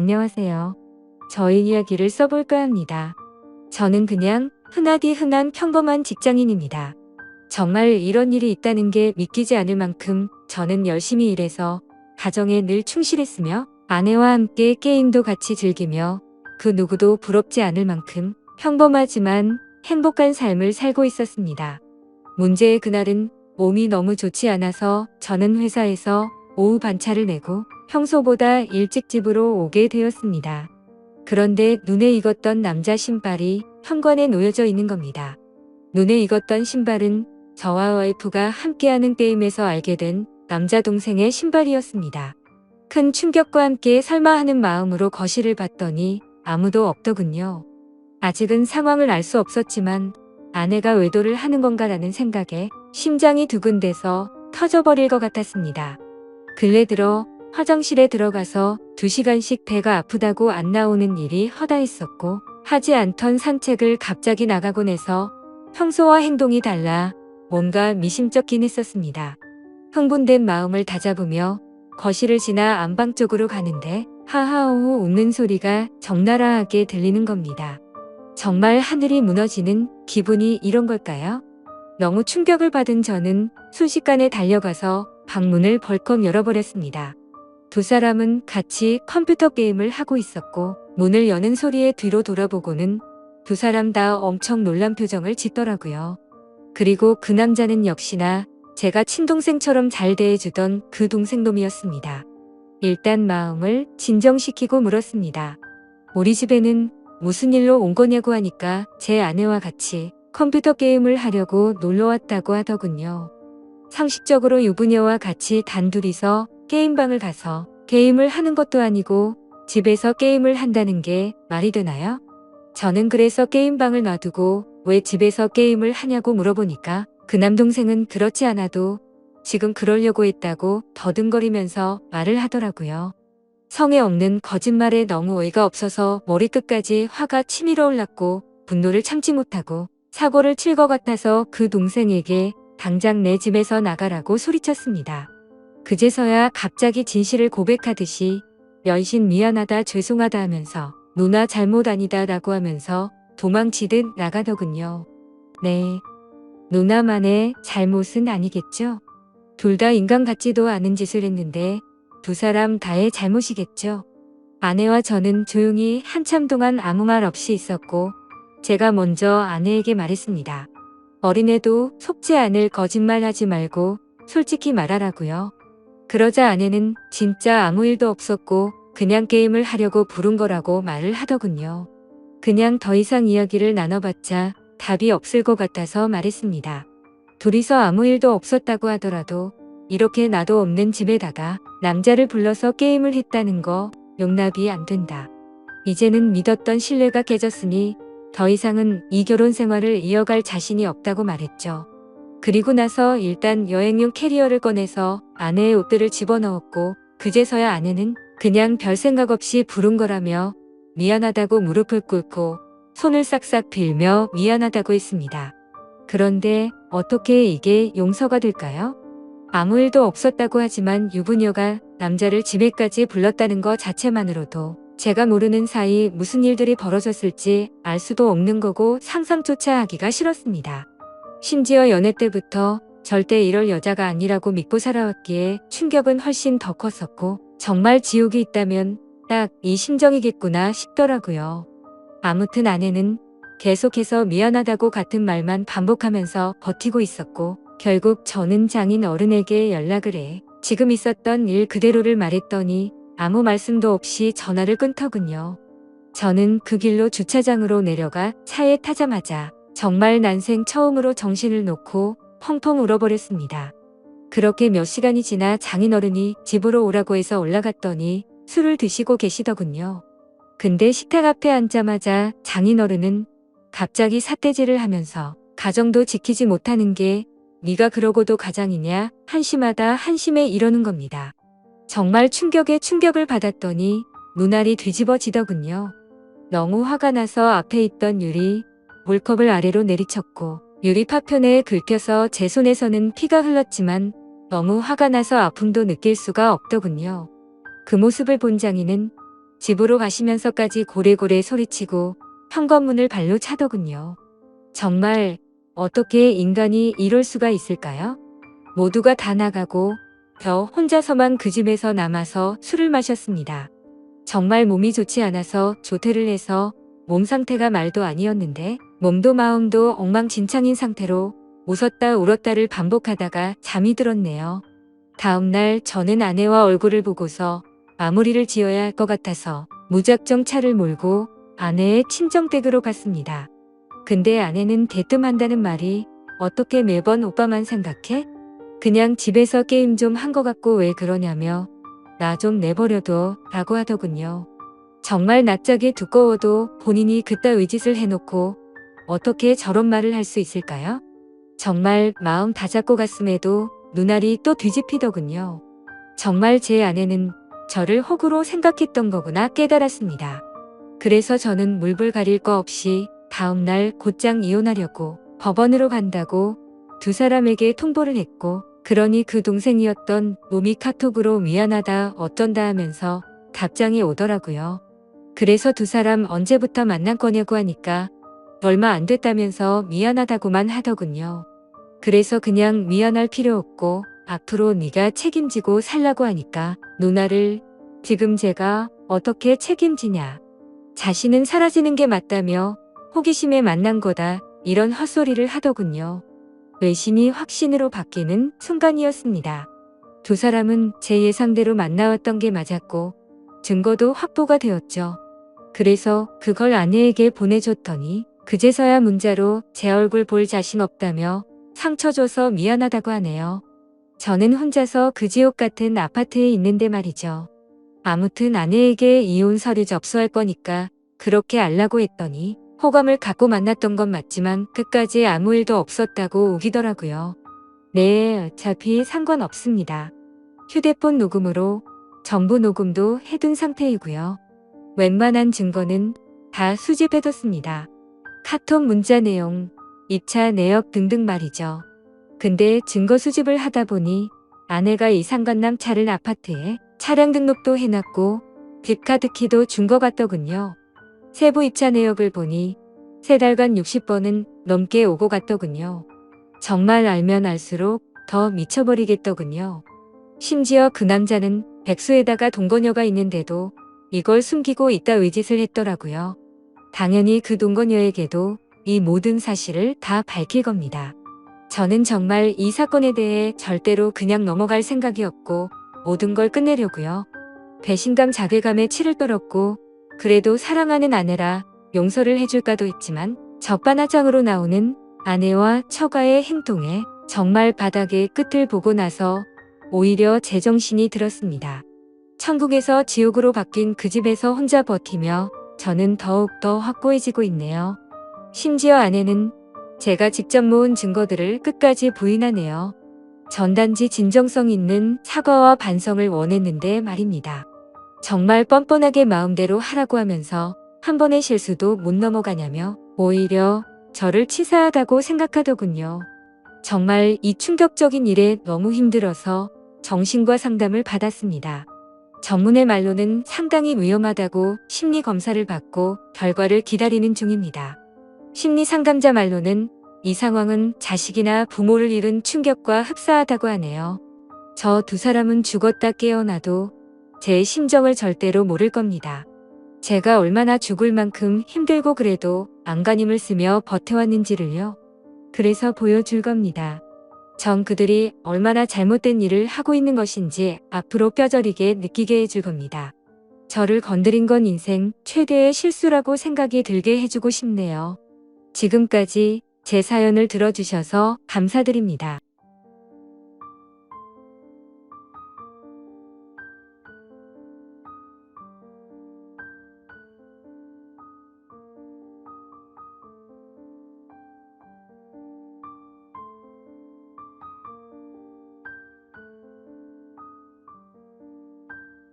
안녕하세요. 저희 이야기를 써볼까 합니다. 저는 그냥 흔하디 흔한 평범한 직장인입니다. 정말 이런 일이 있다는 게 믿기지 않을 만큼 저는 열심히 일해서 가정에 늘 충실했으며 아내와 함께 게임도 같이 즐기며 그 누구도 부럽지 않을 만큼 평범하지만 행복한 삶을 살고 있었습니다. 문제의 그날은 몸이 너무 좋지 않아서 저는 회사에서 오후 반차를 내고 평소보다 일찍 집으로 오게 되었습니다. 그런데 눈에 익었던 남자 신발이 현관에 놓여져 있는 겁니다. 눈에 익었던 신발은 저와 와이프가 함께하는 게임에서 알게 된 남자 동생의 신발이었습니다. 큰 충격과 함께 설마 하는 마음으로 거실을 봤더니 아무도 없더군요. 아직은 상황을 알 수 없었지만 아내가 외도를 하는 건가라는 생각에 심장이 두근대서 터져버릴 것 같았습니다. 근래 들어 화장실에 들어가서 2시간씩 배가 아프다고 안 나오는 일이 허다했었고 하지 않던 산책을 갑자기 나가곤 해서 평소와 행동이 달라 뭔가 미심쩍긴 했었습니다. 흥분된 마음을 다잡으며 거실을 지나 안방 쪽으로 가는데 하하호호 웃는 소리가 적나라하게 들리는 겁니다. 정말 하늘이 무너지는 기분이 이런 걸까요? 너무 충격을 받은 저는 순식간에 달려가서 방문을 벌컥 열어버렸습니다. 두 사람은 같이 컴퓨터 게임을 하고 있었고 문을 여는 소리에 뒤로 돌아보고는 두 사람 다 엄청 놀란 표정을 짓더라고요. 그리고 그 남자는 역시나 제가 친동생처럼 잘 대해주던 그 동생놈이었습니다. 일단 마음을 진정시키고 물었습니다. 우리 집에는 무슨 일로 온 거냐고 하니까 제 아내와 같이 컴퓨터 게임을 하려고 놀러 왔다고 하더군요. 상식적으로 유부녀와 같이 단둘이서 게임방을 가서 게임을 하는 것도 아니고 집에서 게임을 한다는 게 말이 되나요? 저는 그래서 게임방을 놔두고 왜 집에서 게임을 하냐고 물어보니까 그 남동생은 그렇지 않아도 지금 그러려고 했다고 더듬거리면서 말을 하더라고요. 성에 없는 거짓말에 너무 어이가 없어서 머리끝까지 화가 치밀어 올랐고 분노를 참지 못하고 사고를 칠 것 같아서 그 동생에게 당장 내 집에서 나가라고 소리쳤습니다. 그제서야 갑자기 진실을 고백하듯이 연신 미안하다 죄송하다 하면서 누나 잘못 아니다 라고 하면서 도망치듯 나가더군요. 네, 누나만의 잘못은 아니겠죠? 둘 다 인간 같지도 않은 짓을 했는데 두 사람 다의 잘못이겠죠. 아내와 저는 조용히 한참 동안 아무 말 없이 있었고 제가 먼저 아내에게 말했습니다. 어린애도 속지 않을 거짓말 하지 말고 솔직히 말하라고요. 그러자 아내는 진짜 아무 일도 없었고 그냥 게임을 하려고 부른 거라고 말을 하더군요. 그냥 더 이상 이야기를 나눠봤자 답이 없을 것 같아서 말했습니다. 둘이서 아무 일도 없었다고 하더라도 이렇게 나도 없는 집에다가 남자를 불러서 게임을 했다는 거 용납이 안 된다. 이제는 믿었던 신뢰가 깨졌으니 더 이상은 이 결혼 생활을 이어갈 자신이 없다고 말했죠. 그리고 나서 일단 여행용 캐리어를 꺼내서 아내의 옷들을 집어넣었고 그제서야 아내는 그냥 별 생각 없이 부른 거라며 미안하다고 무릎을 꿇고 손을 싹싹 빌며 미안하다고 했습니다. 그런데 어떻게 이게 용서가 될까요? 아무 일도 없었다고 하지만 유부녀가 남자를 집에까지 불렀다는 것 자체만으로도 제가 모르는 사이 무슨 일들이 벌어졌을지 알 수도 없는 거고 상상조차 하기가 싫었습니다. 심지어 연애 때부터 절대 이럴 여자가 아니라고 믿고 살아왔기에 충격은 훨씬 더 컸었고 정말 지옥이 있다면 딱 이 심정이겠구나 싶더라고요. 아무튼 아내는 계속해서 미안하다고 같은 말만 반복하면서 버티고 있었고 결국 저는 장인 어른에게 연락을 해 지금 있었던 일 그대로를 말했더니 아무 말씀도 없이 전화를 끊더군요. 저는 그 길로 주차장으로 내려가 차에 타자마자 정말 난생 처음으로 정신을 놓고 펑펑 울어버렸습니다. 그렇게 몇 시간이 지나 장인어른이 집으로 오라고 해서 올라갔더니 술을 드시고 계시더군요. 근데 식탁 앞에 앉자마자 장인어른은 갑자기 삿대질을 하면서 가정도 지키지 못하는 게 네가 그러고도 가장이냐 한심하다 한심해 이러는 겁니다. 정말 충격에 충격을 받았더니 눈알이 뒤집어지더군요. 너무 화가 나서 앞에 있던 유리 물컵을 아래로 내리쳤고 유리 파편에 긁혀서 제 손에서는 피가 흘렀지만 너무 화가 나서 아픔도 느낄 수가 없더군요. 그 모습을 본 장인은 집으로 가시면서까지 고래고래 소리치고 현관문을 발로 차더군요. 정말 어떻게 인간이 이럴 수가 있을까요? 모두가 다 나가고 저 혼자서만 그 집에서 남아서 술을 마셨습니다. 정말 몸이 좋지 않아서 조퇴를 해서 몸 상태가 말도 아니었는데 몸도 마음도 엉망진창인 상태로 웃었다 울었다를 반복하다가 잠이 들었네요. 다음날 저는 아내와 얼굴을 보고서 마무리를 지어야 할 것 같아서 무작정 차를 몰고 아내의 친정댁으로 갔습니다. 근데 아내는 대뜸한다는 말이 어떻게 매번 오빠만 생각해? 그냥 집에서 게임 좀 한 것 같고 왜 그러냐며 나 좀 내버려둬 라고 하더군요. 정말 낯짝이 두꺼워도 본인이 그따위 짓을 해놓고 어떻게 저런 말을 할 수 있을까요? 정말 마음 다잡고 갔음에도 눈알이 또 뒤집히더군요. 정말 제 아내는 저를 호구로 생각했던 거구나 깨달았습니다. 그래서 저는 물불 가릴 거 없이 다음날 곧장 이혼하려고 법원으로 간다고 두 사람에게 통보를 했고 그러니 그 동생이었던 놈이 카톡으로 미안하다 어쩐다 하면서 답장이 오더라고요. 그래서 두 사람 언제부터 만난 거냐고 하니까 얼마 안 됐다면서 미안하다고만 하더군요. 그래서 그냥 미안할 필요 없고 앞으로 네가 책임지고 살라고 하니까 누나를 지금 제가 어떻게 책임지냐. 자신은 사라지는 게 맞다며 호기심에 만난 거다 이런 헛소리를 하더군요. 의심이 확신으로 바뀌는 순간이었습니다. 두 사람은 제 예상대로 만나왔던 게 맞았고 증거도 확보가 되었죠. 그래서 그걸 아내에게 보내줬더니 그제서야 문자로 제 얼굴 볼 자신 없다며 상처 줘서 미안하다고 하네요. 저는 혼자서 그 지옥 같은 아파트에 있는데 말이죠. 아무튼 아내에게 이혼 서류 접수할 거니까 그렇게 알라고 했더니 호감을 갖고 만났던 건 맞지만 끝까지 아무 일도 없었다고 우기더라고요. 네, 어차피 상관없습니다. 휴대폰 녹음으로 전부 녹음도 해둔 상태이고요. 웬만한 증거는 다 수집해뒀습니다. 카톡 문자 내용, 입차 내역 등등 말이죠. 근데 증거 수집을 하다 보니 아내가 이 상간남 차를 아파트에 차량 등록도 해놨고 뒷카드 키도 준 것 같더군요. 세부 입차 내역을 보니 3달간 60번은 넘게 오고 갔더군요. 정말 알면 알수록 더 미쳐버리겠더군요. 심지어 그 남자는 백수에다가 동거녀가 있는데도 이걸 숨기고 이따위 짓을 했더라고요. 당연히 그 동거녀에게도 이 모든 사실을 다 밝힐 겁니다. 저는 정말 이 사건에 대해 절대로 그냥 넘어갈 생각이었고 모든 걸 끝내려고요. 배신감 자괴감에 치를 떨었고 그래도 사랑하는 아내라 용서를 해줄까도 했지만 적반하장으로 나오는 아내와 처가의 행동에 정말 바닥의 끝을 보고 나서 오히려 제정신이 들었습니다. 천국에서 지옥으로 바뀐 그 집에서 혼자 버티며 저는 더욱더 확고해지고 있네요. 심지어 아내는 제가 직접 모은 증거들을 끝까지 부인하네요. 전단지 진정성 있는 사과와 반성을 원했는데 말입니다. 정말 뻔뻔하게 마음대로 하라고 하면서 한 번의 실수도 못 넘어가냐며 오히려 저를 치사하다고 생각하더군요. 정말 이 충격적인 일에 너무 힘들어서 정신과 상담을 받았습니다. 전문의 말로는 상당히 위험하다고 심리 검사를 받고 결과를 기다리는 중입니다. 심리 상담자 말로는 이 상황은 자식이나 부모를 잃은 충격과 흡사하다고 하네요. 저 두 사람은 죽었다 깨어나도 제 심정을 절대로 모를 겁니다. 제가 얼마나 죽을 만큼 힘들고 그래도 안간힘을 쓰며 버텨왔는지를요. 그래서 보여줄 겁니다. 전 그들이 얼마나 잘못된 일을 하고 있는 것인지 앞으로 뼈저리게 느끼게 해줄 겁니다. 저를 건드린 건 인생 최대의 실수라고 생각이 들게 해주고 싶네요. 지금까지 제 사연을 들어주셔서 감사드립니다.